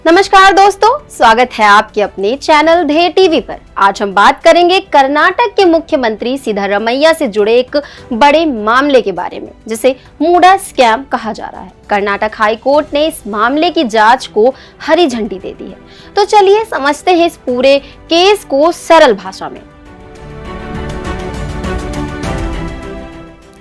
नमस्कार दोस्तों, स्वागत है आपके अपने चैनल ध्येय टीवी पर। आज हम बात करेंगे कर्नाटक के मुख्यमंत्री सिद्धारमैया से जुड़े एक बड़े मामले के बारे में, जिसे मूडा स्कैम कहा जा रहा है। कर्नाटक हाई कोर्ट ने इस मामले की जांच को हरी झंडी दे दी है। तो चलिए समझते हैं इस पूरे केस को सरल भाषा में।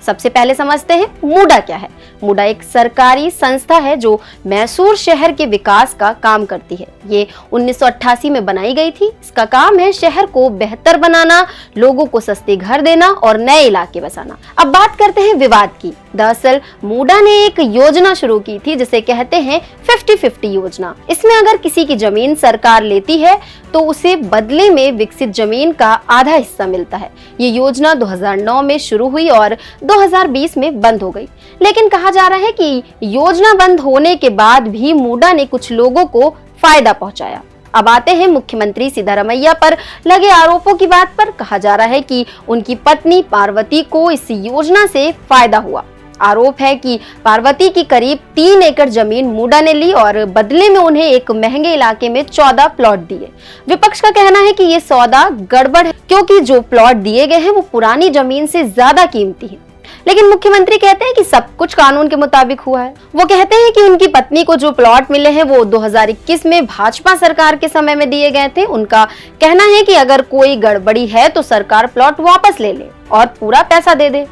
सबसे पहले समझते हैं मूडा क्या है। मूडा एक सरकारी संस्था है जो मैसूर शहर के विकास का काम करती है। ये 1988 में बनाई गई थी। इसका काम है शहर को बेहतर बनाना, लोगों को सस्ते घर देना और नए इलाके बसाना। अब बात करते हैं विवाद की। दरअसल मूडा ने एक योजना शुरू की थी जिसे कहते हैं 50-50 योजना। इसमें अगर किसी की जमीन सरकार लेती है तो उसे बदले में विकसित जमीन का आधा हिस्सा मिलता है। ये योजना 2009 में शुरू हुई और 2020 में बंद हो गई। लेकिन कहा जा रहा है कि योजना बंद होने के बाद भी मूडा ने कुछ लोगों को फायदा पहुंचाया। अब आते हैं मुख्यमंत्री सिद्धारमैया पर लगे आरोपों की बात पर। कहा जा रहा है कि उनकी पत्नी पार्वती को इस योजना से फायदा हुआ। आरोप है कि पार्वती की करीब 3 एकड़ जमीन मूडा ने ली और बदले में उन्हें एक महंगे इलाके में 14 प्लॉट दिए। विपक्ष का कहना है कि ये सौदा गड़बड़ है, क्योंकि जो प्लॉट दिए गए हैं वो पुरानी जमीन से ज्यादा कीमती है। लेकिन मुख्यमंत्री कहते हैं कि सब कुछ कानून के मुताबिक हुआ है। वो कहते हैं कि उनकी पत्नी को जो प्लॉट मिले हैं वो 2021 में भाजपा सरकार के समय में दिए गए थे। उनका कहना है कि अगर कोई गड़बड़ी है तो सरकार प्लॉट वापस ले ले और पूरा पैसा दे दे।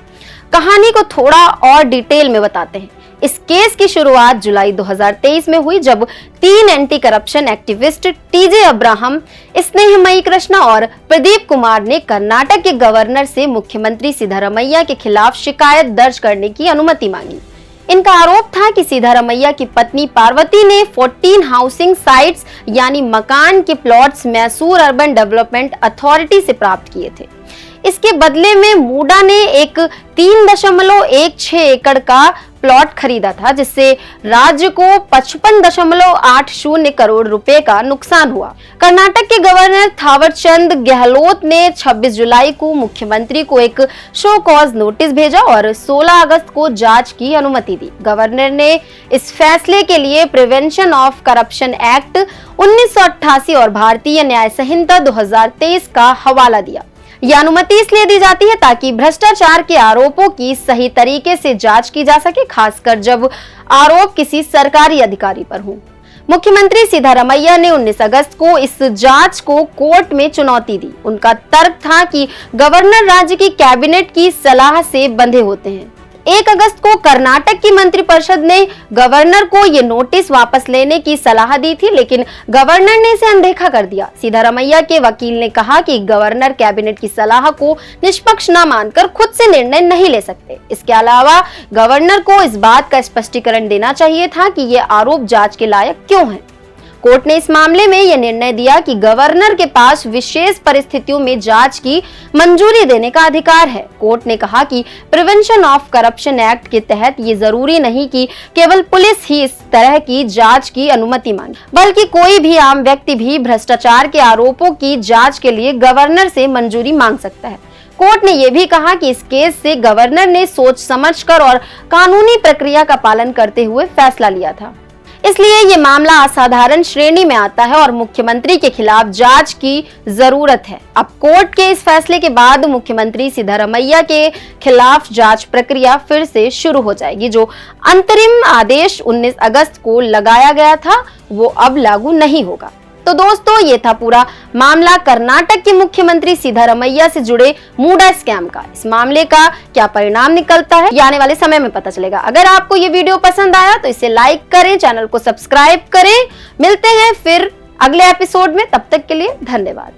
कहानी को थोड़ा और डिटेल में बताते हैं। इस केस की शुरुआत जुलाई 2023 में हुई, जब 3 anti corruption activist TJ Abraham, Snehamayi Krishna और प्रदीप कुमार ने कर्नाटक के गवर्नर से मुख्यमंत्री सिद्धारमैया के खिलाफ शिकायत दर्ज करने की अनुमति मांगी। इनका आरोप था कि सिद्धारमैया की पत्नी पार्वती ने 14 हाउसिंग साइट्स यानी मकान के plots Mysore urban development authority से प्राप्त किए थे। इसके बदले में मूडा ने एक 3.16 एकड़ का प्लॉट खरीदा था, जिससे राज्य को 55.80 करोड़ रुपए का नुकसान हुआ। कर्नाटक के गवर्नर थावरचंद गहलोत ने 26 जुलाई को मुख्यमंत्री को एक शो कॉज नोटिस भेजा और 16 अगस्त को जांच की अनुमति दी। गवर्नर ने इस फैसले के लिए प्रिवेंशन ऑफ करप्शन एक्ट 1988 और भारतीय न्याय संहिता 2023 का हवाला दिया। यह अनुमति इसलिए दी जाती है ताकि भ्रष्टाचार के आरोपों की सही तरीके से जांच की जा सके, खासकर जब आरोप किसी सरकारी अधिकारी पर हो। मुख्यमंत्री सिद्धारमैया ने 19 अगस्त को इस जांच को कोर्ट में चुनौती दी। उनका तर्क था कि गवर्नर राज्य की कैबिनेट की सलाह से बंधे होते हैं। 1 अगस्त को कर्नाटक की मंत्रिपरिषद ने गवर्नर को ये नोटिस वापस लेने की सलाह दी थी, लेकिन गवर्नर ने इसे अनदेखा कर दिया। सिद्धारमैया के वकील ने कहा कि गवर्नर कैबिनेट की सलाह को निष्पक्ष न मानकर खुद से निर्णय नहीं ले सकते। इसके अलावा गवर्नर को इस बात का स्पष्टीकरण देना चाहिए था कि ये आरोप जांच के लायक क्यों हैं। कोर्ट ने इस मामले में यह निर्णय दिया कि गवर्नर के पास विशेष परिस्थितियों में जांच की मंजूरी देने का अधिकार है। कोर्ट ने कहा कि प्रिवेंशन ऑफ करप्शन एक्ट के तहत ये जरूरी नहीं कि केवल पुलिस ही इस तरह की जांच की अनुमति मांगे, बल्कि कोई भी आम व्यक्ति भी भ्रष्टाचार के आरोपों की जांच के लिए गवर्नर से मंजूरी मांग सकता है। कोर्ट ने यह भी कहा कि इस केस से गवर्नर ने सोच समझकर और कानूनी प्रक्रिया का पालन करते हुए फैसला लिया था, इसलिए ये मामला असाधारण श्रेणी में आता है और मुख्यमंत्री के खिलाफ जांच की जरूरत है। अब कोर्ट के इस फैसले के बाद मुख्यमंत्री सिद्धारमैया के खिलाफ जांच प्रक्रिया फिर से शुरू हो जाएगी। जो अंतरिम आदेश 19 अगस्त को लगाया गया था वो अब लागू नहीं होगा। तो दोस्तों, ये था पूरा मामला कर्नाटक के मुख्यमंत्री सिद्धारमैया से जुड़े मूडा स्कैम का। इस मामले का क्या परिणाम निकलता है ये आने वाले समय में पता चलेगा। अगर आपको ये वीडियो पसंद आया तो इसे लाइक करें, चैनल को सब्सक्राइब करें। मिलते हैं फिर अगले एपिसोड में, तब तक के लिए धन्यवाद।